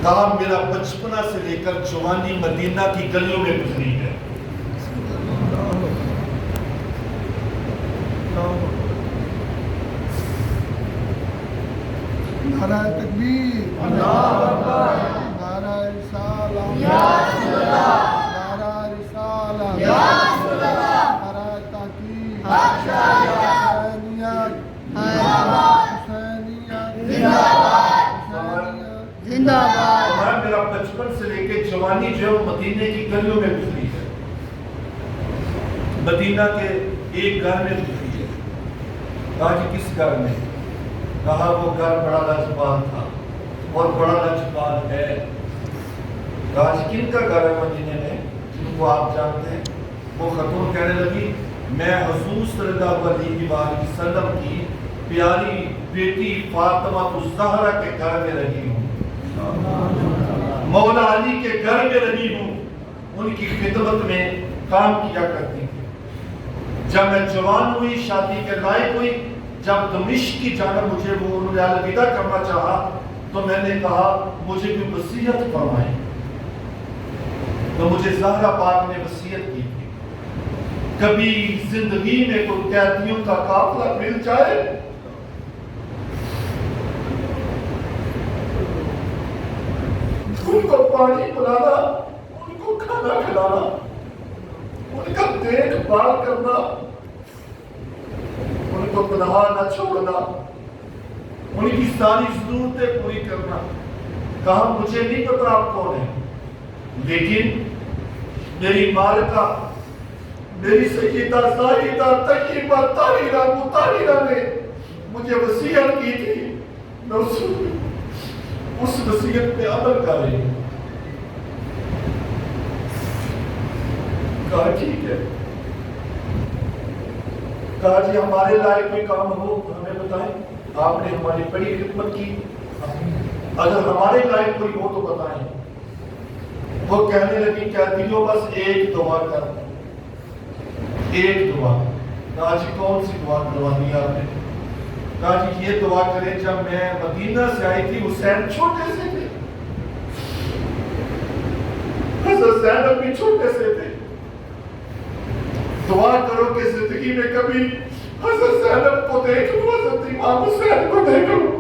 کہا میرا بچپنا سے لے کر جوانی مدینہ کی گلیوں میں گزری ہے. نعرہ تکبیر، اللہ اکبر، نعرہ رسالہ، یا رسول اللہ، نعرہ رسالہ، یا رسول اللہ، نعرہ تحقیق، حق شریعت، حسینیت، زندہ باد، حسینیت، زندہ باد، حسینیت. زندہ باد. اور میرا بچپن سے لے کے جوانی جو ہے وہ مدینہ کی گلیوں میں گزری ہے. مدینہ کے ایک گھر میں گزری ہے. کہا کہ کس گھر میں؟ کہا وہ گھر بڑا لاجواب تھا اور بڑا لاجواب ہے. کہا کہ کن کا گھر ہے مدینہ میں جن کو آپ جانتے ہیں؟ وہ خاتون کہنے لگی میں حضور صلی اللہ علیہ وآلہ وسلم کی پیاری بیٹی فاطمہ الزہرا کے گھر میں رہی ہوں، مولا علی کے گھر میں رہی ہوں، ان کی خدمت میں کام کیا کرتی تھی. جب میں جوان ہوئی، شادی کے لائق ہوئی، جب دمشق کی جانب مجھے وہ انہوں نے الوداع کرنا چاہا تو میں نے کہا مجھے کوئی وصیت فرمائیں. تو مجھے زہرا پاک نے وصیت کی تھی کبھی زندگی میں کوئی قیدیوں کا قافلہ مل جائے ان کو پانی پلانا، ان کو کھانا کھلانا، ان کا دیکھ بھال کرنا، ان کو تنہا نہ چھوڑنا، ان کی ساری ضرورتیں پوری کرنا. کہا مجھے نہیں پتا آپ کون ہیں، لیکن میری مالکہ، میری سیدہ زاہدہ طیبہ طاہرہ مطہرہ نے مجھے وصیت کی تھی، میں اس وصیت پہ عمل کر رہی ہوں. کہا ٹھیک ہے. کہا جی ہمارے لائق کوئی کام ہو ہمیں بتائیں، آپ نے ہماری بڑی خدمت کی، اگر ہمارے لائق کوئی ہو تو بتائیں. وہ کہنے لگی قیدیوں بس ایک دعا کر، ایک دعا. کہا جی کون سی دعا کروانی ہے آپ نے؟ کہا جی یہ دعا کریں جب میں مدینہ سے آئی تھی حسین چھوٹے سے تھے، حضرت زینب بھی چھوٹے سے تھے، دعا کرو کہ زندگی میں کبھی حضرت زینب کو دیکھ لوں، حضرت امام حسین کو دیکھ لوں.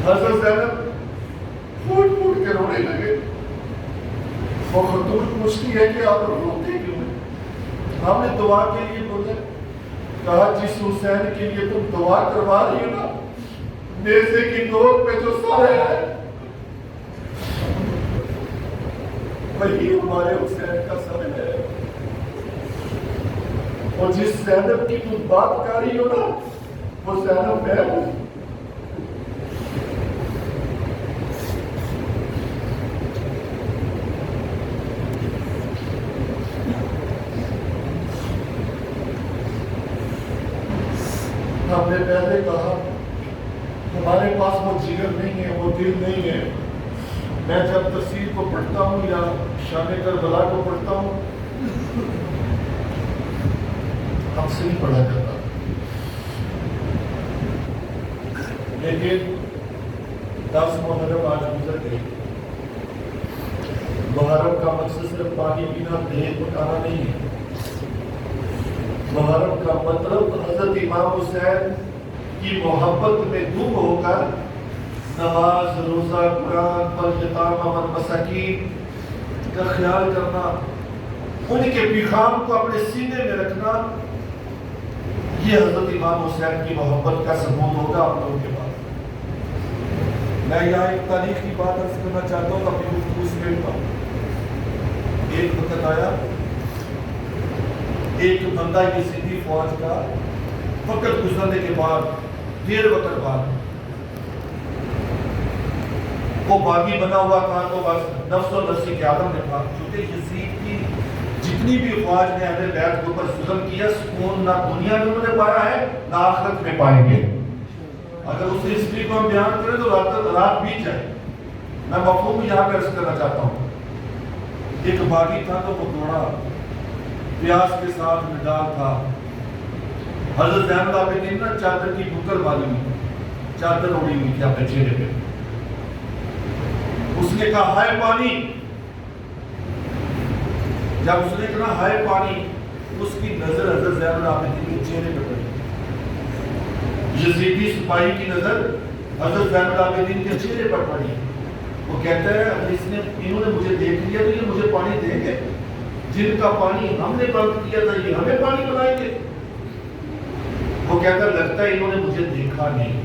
حضرت زینب پھوٹ پھوٹ کے رونے لگے. وہ خاتون پوچھتی ہے کہ آپ روتے کیوں ہیں؟ ہم نے دعا کے لیے بولے. کہا جس حسین کے لیے تم دعا کروا رہی ہو نا، نیزے کی نوک پہ جو سر ہے وہی ہمارے حسین کا سر ہے، اور جس زینب کی تم بات کر رہی ہو نا وہ زینب میں ہوں. ہم نے پہلے کہا ہمارے پاس وہ جگر نہیں ہے، وہ دل نہیں ہے. میں جب تفسیر کو پڑھتا ہوں یا شان کربلا کو پڑھتا ہوں ہم سے نہیں پڑھا جاتا، لیکن 10 محرم آج گزر گئی. محرم کا مقصد صرف پانی پینا، دہیج پکانا نہیں ہے. محرم کا مطلب حضرت امام حسین کی محبت میں گم ہو کر نماز، روزہ، قرآن پر یتامى والمساکین کا خیال کرنا، ان کے پیغام کو اپنے سینے میں رکھنا، یہ حضرت امام حسین کی محبت کا ثبوت ہوگا آپ لوگوں کے پاس. میں یہاں ایک تاریخ کی بات عرض کرنا چاہتا ہوں اپنی گفتگو سمیٹتا ہوں. ایک وقت آیا، ایک بندہ یزیدی فوج کا وقت گزرنے کے بعد، دیر وقت بعد وہ باغی بنا ہوا تھا تو بس نفس و نفسی کے عالم میں تھا. چونکہ یزید کی جتنی بھی افواج نے اہل بیت کے اوپر ظلم کیا، سکون نہ دنیا میں انہوں نے پایا ہے نہ آخرت میں پائیں گے۔ اگر اس ہسٹری کو ہم بیان کریں تو رات بیت جائے۔ میں مفہوم یہاں پہ عرض کرنا چاہتا ہوں، ایک باغی تھا تو وہ دوڑا، پیاس کے ساتھ نڈال تھا۔ حضرت زین العابدین نا چادر کی بکر والی ہوئی، چادر اڑی ہوئی تھی اپنے چہرے پہ۔ اس نے کہا ہائے پانی۔ جب اس نے کہا ہائے پانی، اس کی نظر حضرت زین العابدین کے چہرے پہ پڑی۔ یزیدی سپاہی کی نظر حضرت زین العابدین کے چہرے پر پڑی۔ وہ کہتا ہے اگر انہوں نے مجھے دیکھ لیا تو یہ مجھے پانی دیں گے؟ جن کا پانی ہم نے بند کیا تھا یہ ہمیں پانی پلائیں گے؟ وہ کہتا ہے لگتا ہے انہوں نے مجھے دیکھا نہیں۔